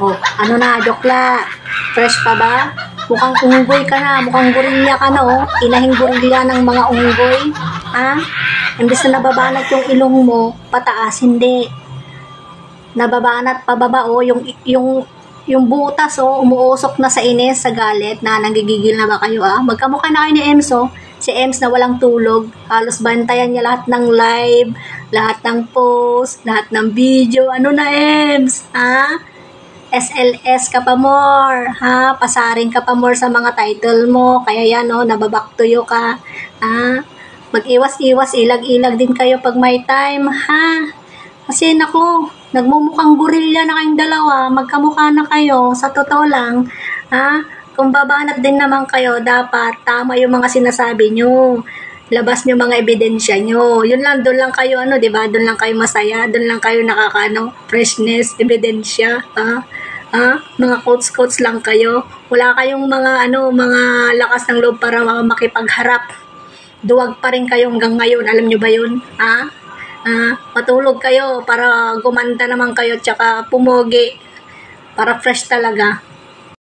Oh, ano na, Jokla? Fresh pa ba? Mukhang unggoy ka na, mukhang gorilla ka na, oh. Inahing gorilla ng mga unggoy. Ha? Imbes na nababanat yung ilong mo, pataas, hindi. Nababanat pababa, oh. Yung butas, oh, umuusok na sa inis, sa galit, na nanggigigil na ba kayo, ah? Magkamukha na kayo ni Ems, oh. Si Ems na walang tulog, halos bantayan niya lahat ng live, lahat ng post, lahat ng video. Ano na, Ems? Ha? SLS ka pa more, ha? Pasaring ka pa more sa mga title mo, kaya yan, oh, nababaktuyo ka, ha? Mag-iwas-iwas, ilag-ilag din kayo pag may time, ha? Kasi naku, nagmumukhang gorilla na kayong dalawa, magkamukha na kayo, sa totoo lang, ha? Kung babanat din naman kayo, dapat tama yung mga sinasabi nyo. Labas nyo mga ebidensya nyo. Yun lang, doon lang kayo, ano, diba? Doon lang kayo masaya, doon lang kayo nakakano, freshness, ebidensya, ha? Mga quotes lang kayo. Wala kayong mga, ano, mga lakas ng loob para makipagharap. Duwag pa rin kayo hanggang ngayon. Alam nyo ba yun? Ha? Matulog kayo para gumanda naman kayo, tsaka pumogi. Para fresh talaga.